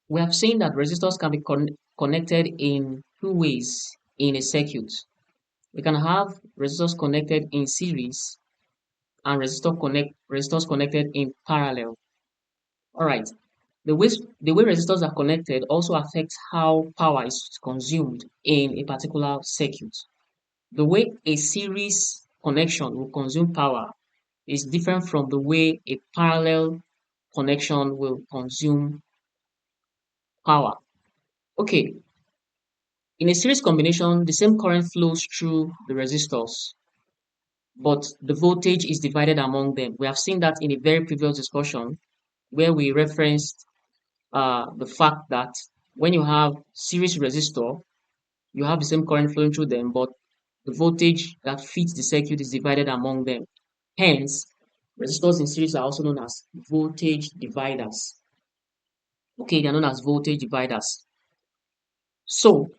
We have seen that resistors can be connected in two ways in a circuit. We can have resistors connected in series and resistors connected in parallel. All right. The way resistors are connected also affects how power is consumed in a particular circuit. The way a series connection will consume power is different from the way a parallel connection will consume power. Okay, in a series combination, the same current flows through the resistors, but the voltage is divided among them. We have seen that in a very previous discussion where we referenced the fact that when you have series resistor, you have the same current flowing through them, but the voltage that feeds the circuit is divided among them. Hence, resistors in series are also known as voltage dividers. Okay, they're known as voltage dividers. So,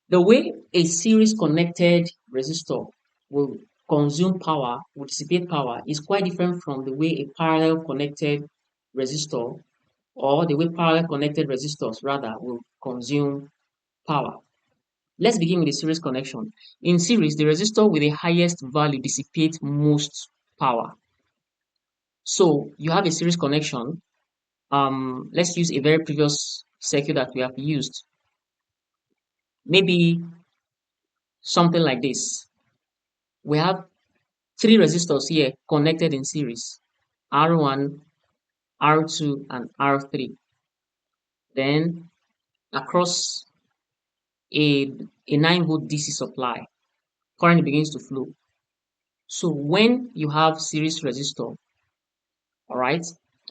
the way a series connected resistor will consume power, will dissipate power, is quite different from the way a parallel connected resistor or the way parallel connected resistors rather will consume power. Let's begin with the series connection. In series, the resistor with the highest value dissipates most power. So you have a series connection. Let's use a very previous circuit that we have used. Maybe something like this. We have three resistors here connected in series, R1, R2, and R3. Then across a, a 9-volt DC supply, current begins to flow. So when you have series resistor, all right,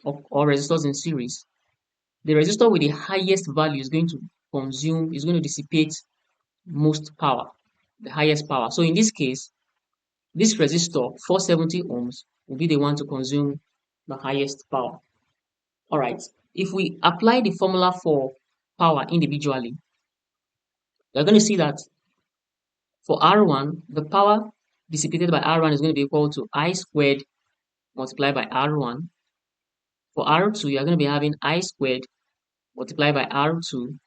or resistors in series, the resistor with the highest value is going to is going to dissipate most power, the highest power. So in this case, this resistor, 470 ohms, will be the one to consume the highest power. All right. If we apply the formula for power individually, you're going to see that for R1, the power dissipated by R1 is going to be equal to I squared multiplied by R1. For R2, you're going to be having I squared multiplied by R2.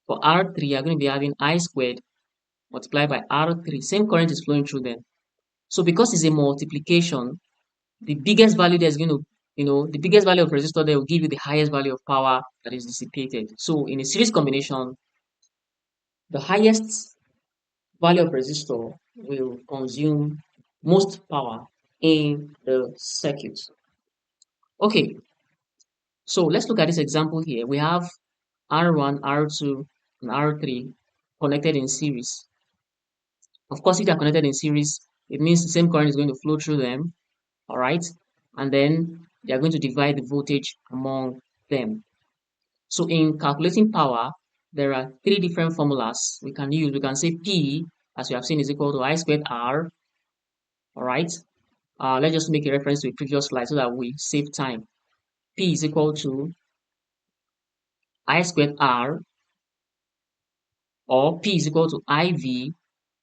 For R3, you're going to be having I squared multiplied by R3. Same current is flowing through them. So because it's a multiplication, the biggest value there's going to, the biggest value of resistor there will give you the highest value of power that is dissipated. So in a series combination, the highest value of resistor will consume most power in the circuit. Okay, so let's look at this example here. We have R1, R2, and R3 connected in series. Of course, if they are connected in series, it means the same current is going to flow through them, all right? And then they are going to divide the voltage among them. So in calculating power, there are three different formulas we can use. We can say P, as we have seen, is equal to I squared R, all right? Let's just make a reference to a previous slide so that we save time. P is equal to I squared R, or P is equal to IV,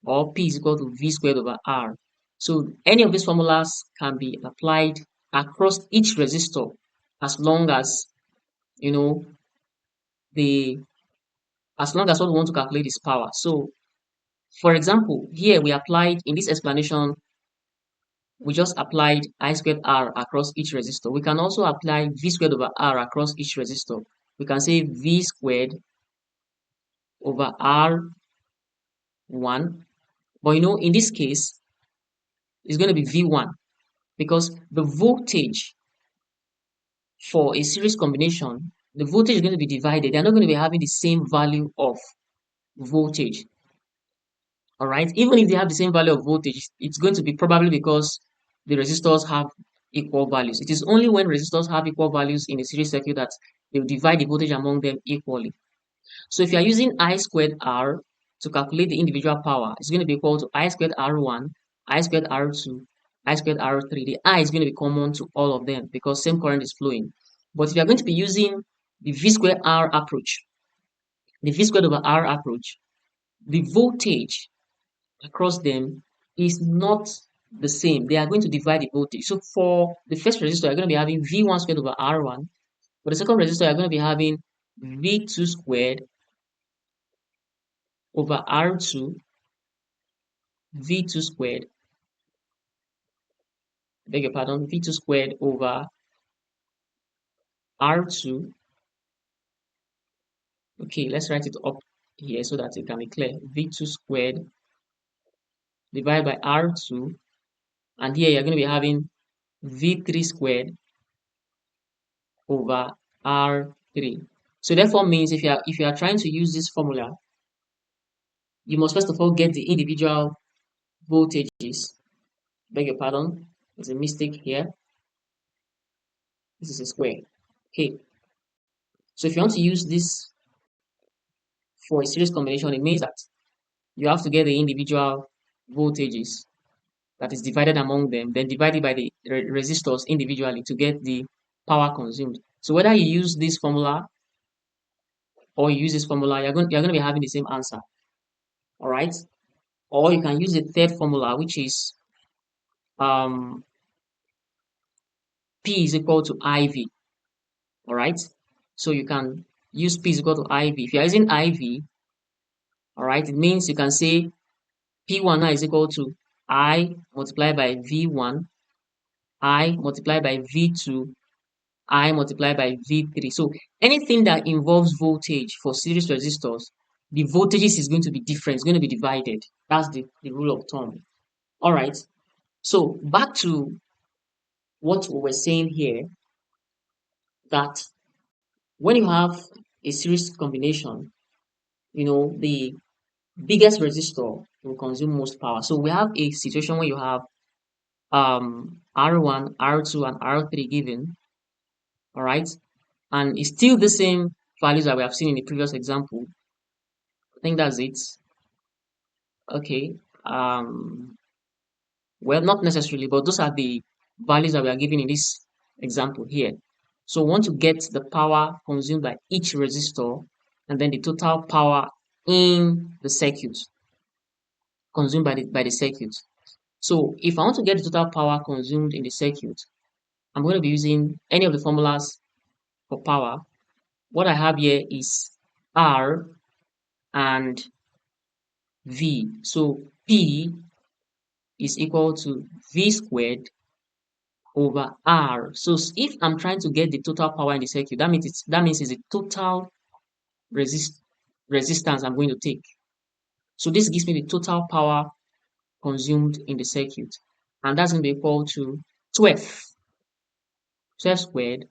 or P is equal to V squared over R. So any of these formulas can be applied across each resistor as long as, you know, the as long as what we want to calculate is power. So for example, here we applied in this explanation, we just applied I squared R across each resistor. We can also apply V squared over R across each resistor. We can say V squared over R1. But in this case, it's going to be V1 because the voltage for a series combination, the voltage is going to be divided. They're not going to be having the same value of voltage. All right. Even if they have the same value of voltage, it's going to be probably because the resistors have equal values. It is only when resistors have equal values in a series circuit that they will divide the voltage among them equally. So if you are using I squared R to calculate the individual power, it's going to be equal to I squared R1, I squared R2, I squared R3. The I is going to be common to all of them because same current is flowing. But if you are going to be using the V squared R approach, the V squared over R approach, the voltage across them is not the same. They are going to divide the voltage. So for the first resistor, you're going to be having V1 squared over R1. For the second resistor, you're going to be having V2 squared over R2 V2 squared, beg your pardon, V2 squared over R2. Okay, let's write it up here so that it can be clear. V2 squared divided by R2, and here you're going to be having V3 squared over R3. So therefore means if you are trying to use this formula, you must first of all get the individual voltages. Beg your pardon, there's a mistake here. This is a square. Okay. So if you want to use this for a series combination, it means that you have to get the individual voltages that is divided among them, then divided by the resistors individually to get the power consumed. So whether you use this formula or you use this formula, you're going to be having the same answer. All right. Or you can use the third formula, which is um, P is equal to IV. All right. So you can use P is equal to IV. If you're using IV, all right, it means you can say P1 now is equal to I multiplied by V1, I multiplied by V2, I multiplied by V3. So anything that involves voltage for series resistors, the voltages is going to be different. It's going to be divided. That's the rule of thumb. All right. So back to what we were saying here, that when you have a series combination, the biggest resistor will consume most power. So we have a situation where you have R1, R2, and R3 given, all right? And it's still the same values that we have seen in the previous example. I think that's it. Okay. Well, not necessarily, but those are the values that we are given in this example here. So we want to get the power consumed by each resistor and then the total power in the circuit consumed by the circuit. So if I want to get the total power consumed in the circuit, I'm going to be using any of the formulas for power. What I have here is R and V. So P is equal to V squared over R. So if I'm trying to get the total power in the circuit, that means it's the total resistance I'm going to take. So this gives me the total power consumed in the circuit, and that's going to be equal to 12 squared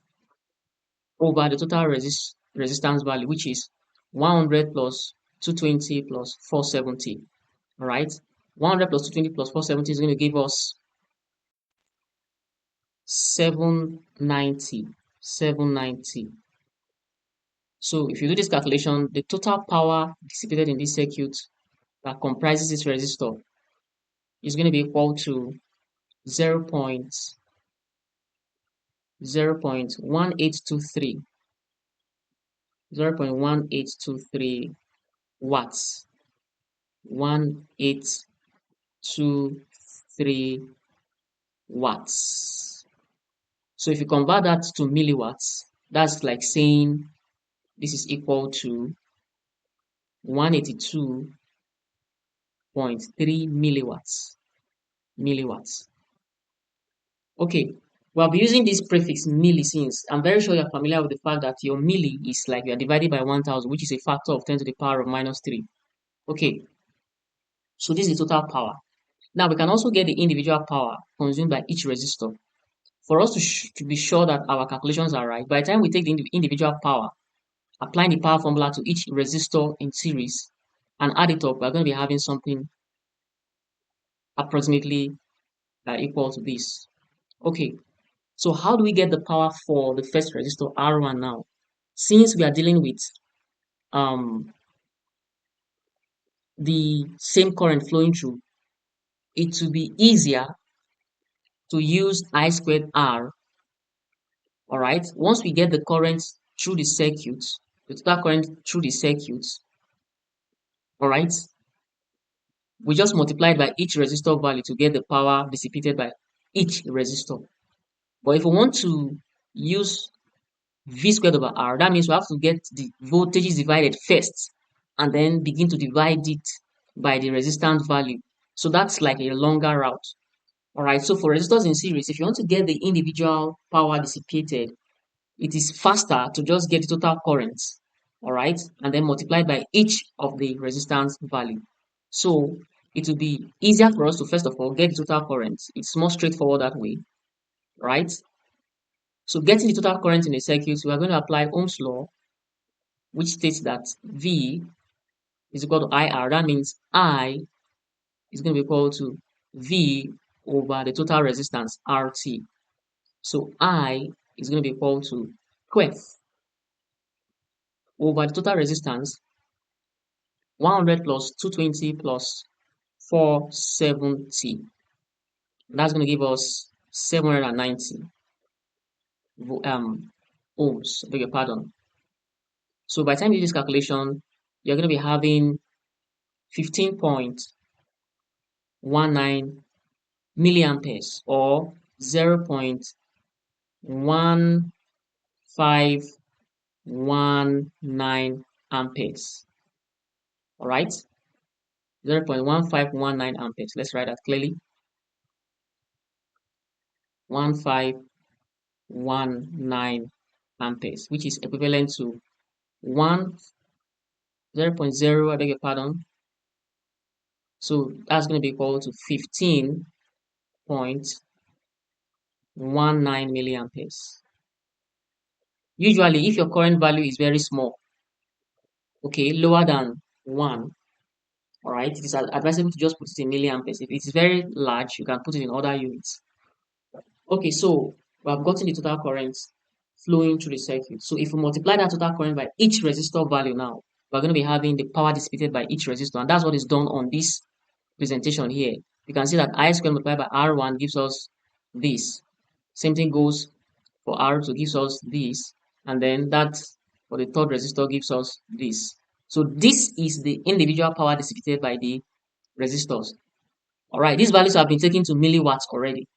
over the total resistance value, which is 100 plus 220 plus 470. All right, 100 plus 220 plus 470 is going to give us 790. 790. So if you do this calculation, the total power dissipated in this circuit that comprises this resistor is going to be equal to 0.1823 watts. 1823 watts. So if you convert that to milliwatts, that's like saying this is equal to 182.3 milliwatts. Okay, we'll be using this prefix milli since I'm very sure you're familiar with the fact that your milli is like you're divided by 1000, which is a factor of 10 to the power of minus 3. Okay, so this is the total power. Now we can also get the individual power consumed by each resistor. For us to be sure that our calculations are right, by the time we take the individual power, applying the power formula to each resistor in series, and add it up, we're going to be having something approximately equal to this. Okay, so how do we get the power for the first resistor R1 now? Since we are dealing with the same current flowing through, it will be easier to use I squared R. All right, once we get the current through the circuit, the total current through the circuit, all right, we just multiplied by each resistor value to get the power dissipated by each resistor. But if we want to use V squared over R. That means we have to get the voltages divided first and then begin to divide it by the resistance value. So that's like a longer route. All right. So for resistors in series, if you want to get the individual power dissipated, it is faster to just get the total current. All right. And then multiply by each of the resistance value. So it will be easier for us to first of all get the total current. It's more straightforward that way. Right. So getting the total current in a circuit, we are going to apply Ohm's law, which states that V is equal to IR. That means I is going to be equal to V over the total resistance RT. So I is going to be equal to 12 over the total resistance 100 plus 220 plus 470. That's going to give us 790 ohms. I beg your pardon. So by the time you do this calculation, you're going to be having 15.19 milliamperes or 0.1519 amperes. All right, 0.1519 amperes. Let's write that clearly. 1519 amperes, which is equivalent to 0.0, I beg your pardon. So that's going to be equal to 15.19 milliamperes. Usually, if your current value is very small, okay, lower than 1, all right, it is advisable to just put it in milliamperes. If it is very large, you can put it in other units. Okay, so we have gotten the total current flowing through the circuit. So if we multiply that total current by each resistor value now, we're going to be having the power dissipated by each resistor, and that's what is done on this presentation here. You can see that I squared multiplied by R1 gives us this. Same thing goes for R2, gives us this, and then that for the third resistor gives us this. So this is the individual power dissipated by the resistors. All right, these values have been taken to milliwatts already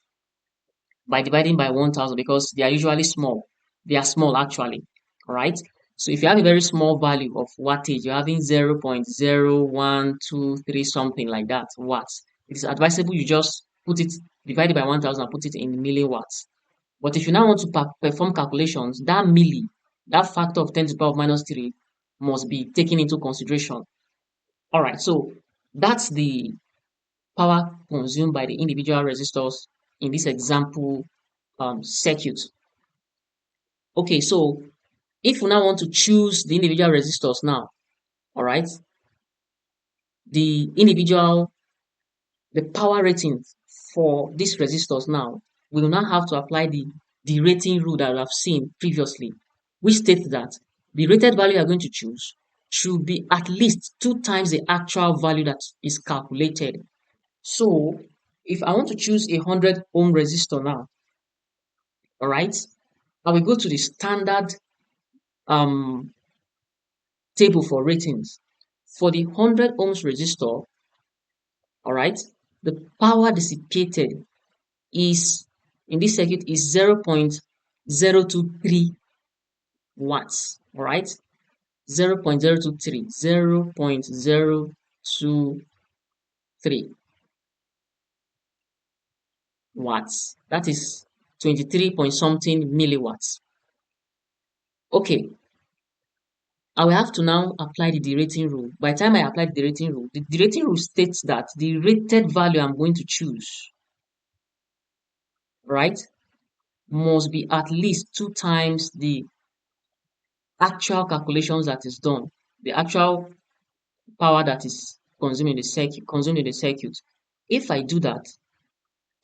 by dividing by 1000 because they are usually small. They are small actually. All right. So if you have a very small value of wattage, you're having 0.0123 something like that watts. It is advisable you just put it divided by 1000 and put it in milliwatts. But if you now want to perform calculations, that milli, that factor of 10 to the power of minus 3 must be taken into consideration. All right. So that's the power consumed by the individual resistors in this example circuit. Okay, so if we now want to choose the individual resistors now, all right, the power rating for these resistors now, we will now have to apply the rating rule that we have seen previously, which states that the rated value you are going to choose should be at least 2 times the actual value that is calculated. So if I want to choose a 100 ohm resistor now, all right, I will go to the standard um, table for ratings. For the 100 ohms resistor, all right, the power dissipated is in this circuit is 0.023 watts, all right, 0.023, 0.023 watts. That is 23 point something milliwatts. Okay, I will have to now apply the derating rule. By the time I apply the derating rule, the derating rule states that the rated value I'm going to choose, right, must be at least 2 times the actual calculations that is done, the actual power that is consumed in the circuit. If I do that,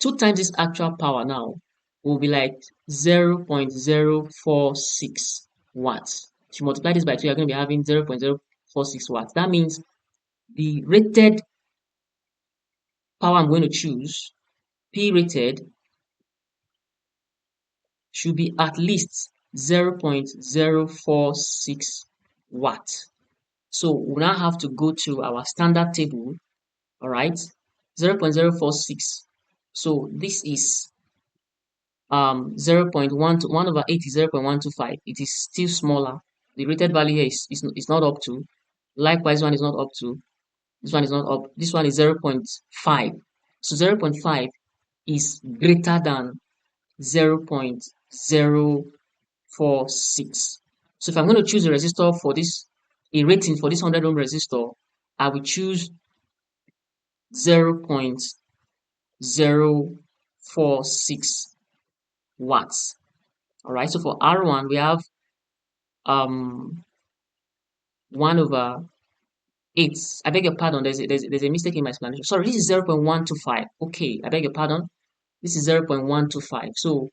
2 times this actual power now will be like 0.046 watts. If you multiply this by 2, you're going to be having 0.046 watts. That means the rated power I'm going to choose, P rated, should be at least 0.046 watts. So we now have to go to our standard table, all right, 0.046. So this is 0.1 to 1 over 8 is 0.125. It is still smaller. The rated value here is not up to. Likewise, this one is not up to. This one is not up. This one is 0.5. So 0.5 is greater than 0.046. So if I'm going to choose a resistor for this, a rating for this 100 ohm resistor, I will choose 0.046 watts. All right. So for R1, we have 1 over 8. I beg your pardon. There's a mistake in my explanation. Sorry, this is 0.125. Okay, I beg your pardon. This is 0.125. So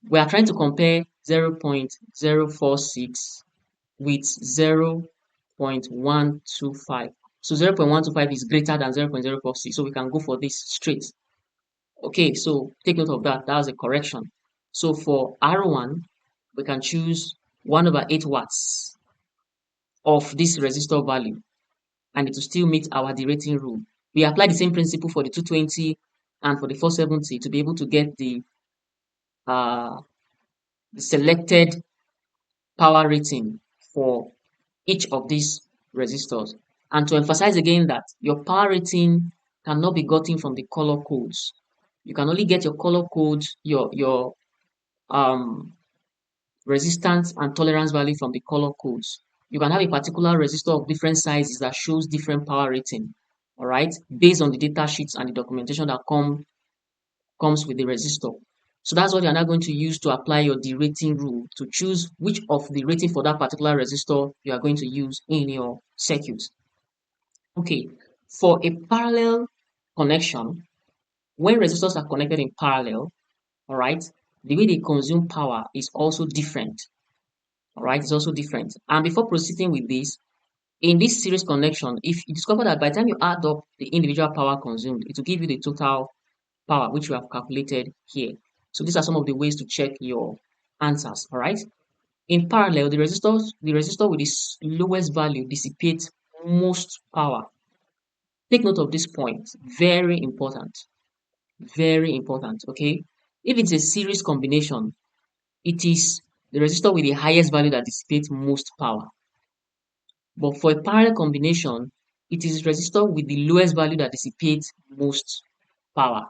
we are trying to compare 0.046 with 0.125. So 0.125 is greater than 0.046. So we can go for this straight. Okay, so take note of that. That was a correction. So for R1, we can choose 1 over 8 watts of this resistor value, and it will still meet our derating rule. We apply the same principle for the 220 and for the 470 to be able to get uh, the selected power rating for each of these resistors. And to emphasize again that your power rating cannot be gotten from the color codes. You can only get your color codes, your um, resistance and tolerance value from the color codes. You can have a particular resistor of different sizes that shows different power rating, all right, based on the data sheets and the documentation that comes with the resistor. So that's what you're now going to use to apply your derating rule to choose which of the rating for that particular resistor you are going to use in your circuit. Okay, for a parallel connection, when resistors are connected in parallel, all right, the way they consume power is also different. All right, it's also different. And before proceeding with this, in this series connection, if you discover that by the time you add up the individual power consumed, it will give you the total power which we have calculated here. So these are some of the ways to check your answers. All right. In parallel, the resistor with the lowest value dissipates most power. Take note of this point. Very important. Very important. Okay. If it's a series combination, it is the resistor with the highest value that dissipates most power. But for a parallel combination, it is resistor with the lowest value that dissipates most power.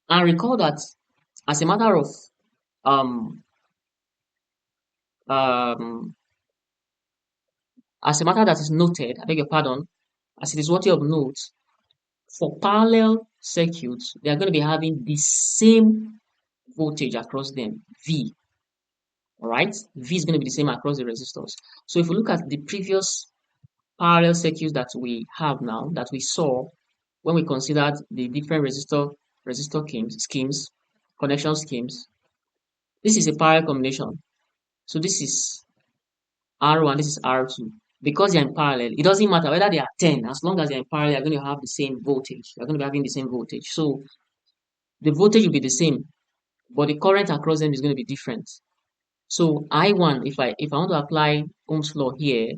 And recall that as a matter of um, um, as a matter that is noted, I beg your pardon, as it is worthy of note, for parallel circuits, they are going to be having the same voltage across them, V. All right, V is going to be the same across the resistors. So if we look at the previous parallel circuits that we have now, that we saw when we considered the different resistor schemes, connection schemes, this is a parallel combination. So this is R1, this is R2. Because they're in parallel, it doesn't matter whether they are 10, as long as they're in parallel, you're going to have the same voltage. You're going to be having the same voltage. So the voltage will be the same, but the current across them is going to be different. So I1, if I want to apply Ohm's law here,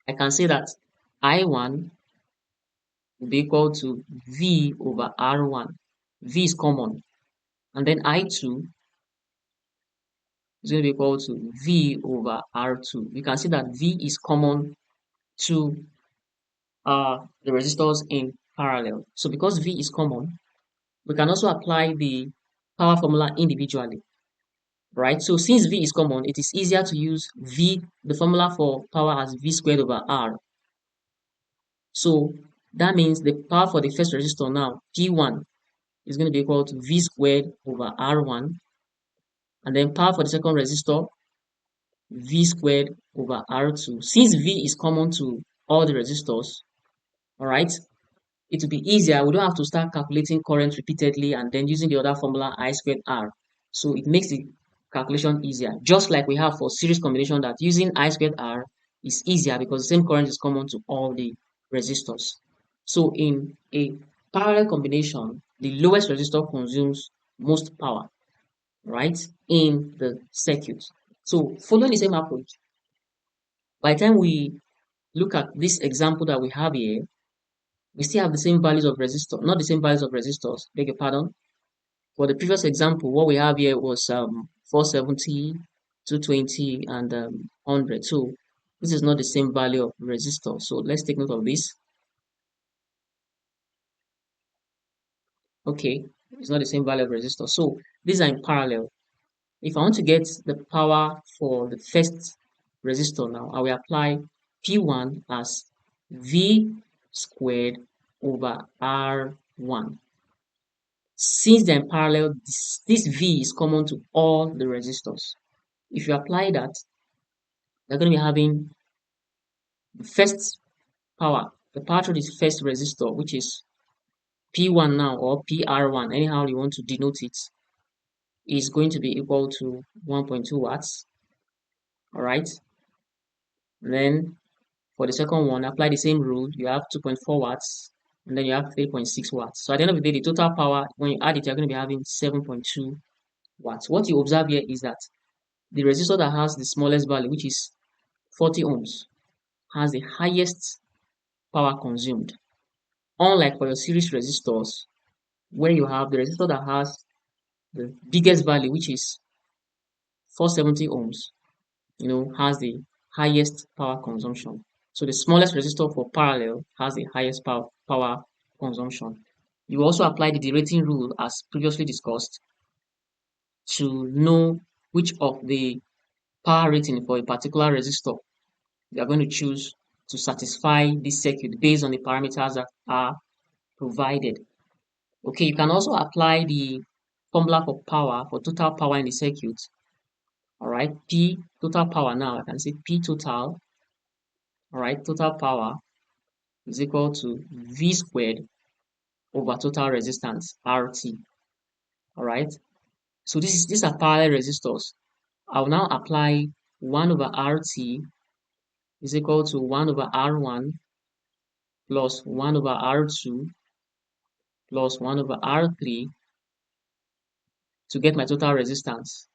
I can say that I1 will be equal to V over R1. V is common. And then I2 is going to be equal to V over R2. You can see that V is common to the resistors in parallel. So because V is common, we can also apply the power formula individually, right? So since V is common, it is easier to use V, the formula for power as V squared over R. So that means the power for the first resistor now, P1, is going to be equal to V squared over R1. And then power for the second resistor, V squared over R2. Since V is common to all the resistors, all right, it will be easier. We don't have to start calculating current repeatedly and then using the other formula I squared R. So it makes the calculation easier. Just like we have for series combination that using I squared R is easier because the same current is common to all the resistors. So in a parallel combination, the lowest resistor consumes most power, right, in the circuit. So following the same approach, by the time we look at this example that we have here, we still have the same values of resistors, not the same values of resistors, beg your pardon. For the previous example, what we have here was 470, 220, and 100. So this is not the same value of resistor. So let's take note of this. Okay, it's not the same value of resistor. So these are in parallel. If I want to get the power for the first resistor now, I will apply P1 as V squared over R1. Since they're in parallel, this V is common to all the resistors. If you apply that, you're going to be having the first power, the power through this first resistor, which is P1 now, or PR1, anyhow you want to denote it, is going to be equal to 1.2 watts. All right. Then for the second one, apply the same rule. You have 2.4 watts, and then you have 3.6 watts. So at the end of the day, the total power, when you add it, you're going to be having 7.2 watts. What you observe here is that the resistor that has the smallest value, which is 40 ohms, has the highest power consumed. Unlike for your series resistors, where you have the resistor that has the biggest value, which is 470 ohms, has the highest power consumption. So the smallest resistor for parallel has the highest power consumption. You also apply the derating rule as previously discussed to know which of the power rating for a particular resistor you are going to choose to satisfy this circuit based on the parameters that are provided. Okay, you can also apply the formula for power, for total power in the circuit. All right, P total power now, I can say P total, all right, total power is equal to V squared over total resistance, RT. All right, so these are parallel resistors. I will now apply 1 over RT is equal to 1 over R1 plus 1 over R2 plus 1 over R3 to get my total resistance.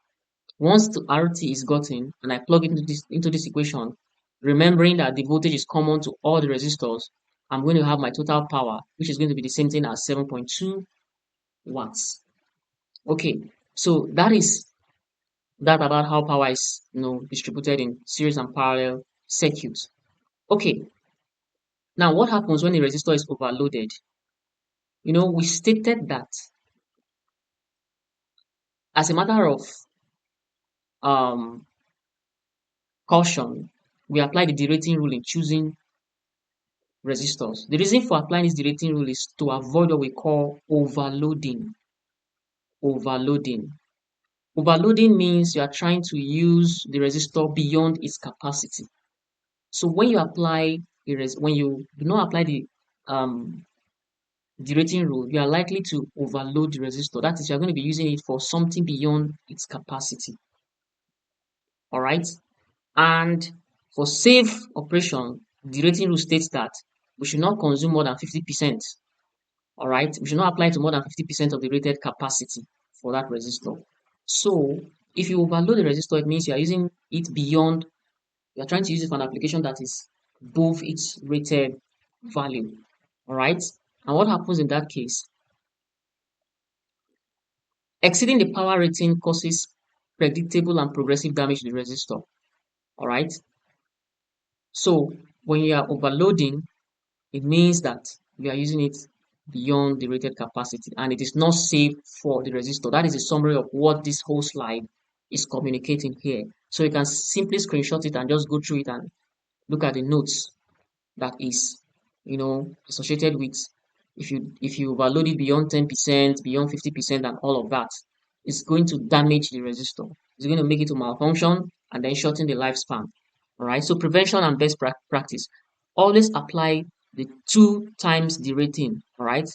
Once the RT is gotten and I plug it into this equation, remembering that the voltage is common to all the resistors, I'm going to have my total power, which is going to be the same thing as 7.2 watts. Okay, so that is that about how power is distributed in series and parallel circuits. Okay, now what happens when a resistor is overloaded? We stated that as a matter of um, caution, we apply the derating rule in choosing resistors. The reason for applying this derating rule is to avoid what we call overloading. Overloading. Overloading means you are trying to use the resistor beyond its capacity. So when you apply when you do not apply um, the rating rule, you are likely to overload the resistor. That is, you are going to be using it for something beyond its capacity. All right. And for safe operation, the rating rule states that we should not consume more than 50%. All right. We should not apply to more than 50% of the rated capacity for that resistor. So if you overload the resistor, it means you are using it beyond, you are trying to use it for an application that is above its rated value. All right. And what happens in that case? Exceeding the power rating causes predictable and progressive damage to the resistor. All right. So when you are overloading, it means that you are using it beyond the rated capacity and it is not safe for the resistor. That is a summary of what this whole slide is communicating here. So you can simply screenshot it and just go through it and look at the notes that is associated with if you overload it beyond 10%, beyond 50% and all of that, it's going to damage the resistor. It's going to make it to malfunction and then shorten the lifespan. All right, so prevention and best practice, always apply the 2 times the rating. All right,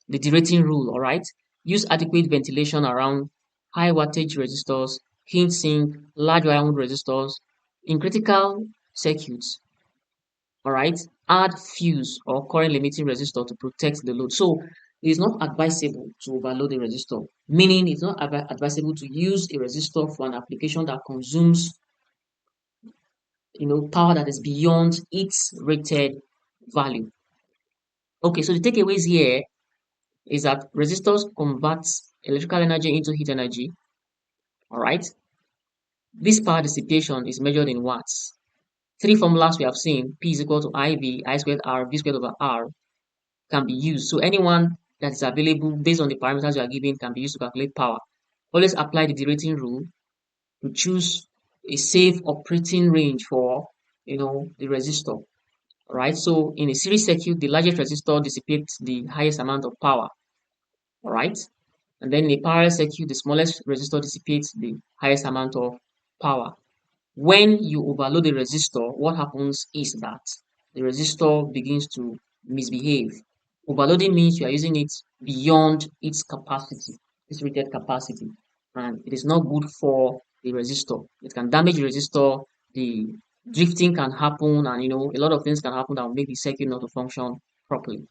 the derating rule. All right, use adequate ventilation around high wattage resistors, heat sink, large wire wound resistors. In critical circuits, all right, add fuse or current limiting resistor to protect the load. So it is not advisable to overload a resistor, meaning it's not advisable to use a resistor for an application that consumes power that is beyond its rated value. Okay, so the takeaways here is that resistors converts electrical energy into heat energy. All right. This power dissipation is measured in watts. Three formulas we have seen, P is equal to IV, I squared R, V squared over R, can be used. So anyone that is available based on the parameters you are given can be used to calculate power. Always apply the derating rule to choose a safe operating range for the resistor. Alright, so in a series circuit, the largest resistor dissipates the highest amount of power. Alright, and then in a parallel circuit, the smallest resistor dissipates the highest amount of power. When you overload the resistor, what happens is that the resistor begins to misbehave. Overloading means you are using it beyond its capacity, its rated capacity, and it is not good for the resistor. It can damage the resistor, the drifting can happen, and a lot of things can happen that will make the circuit not to function properly.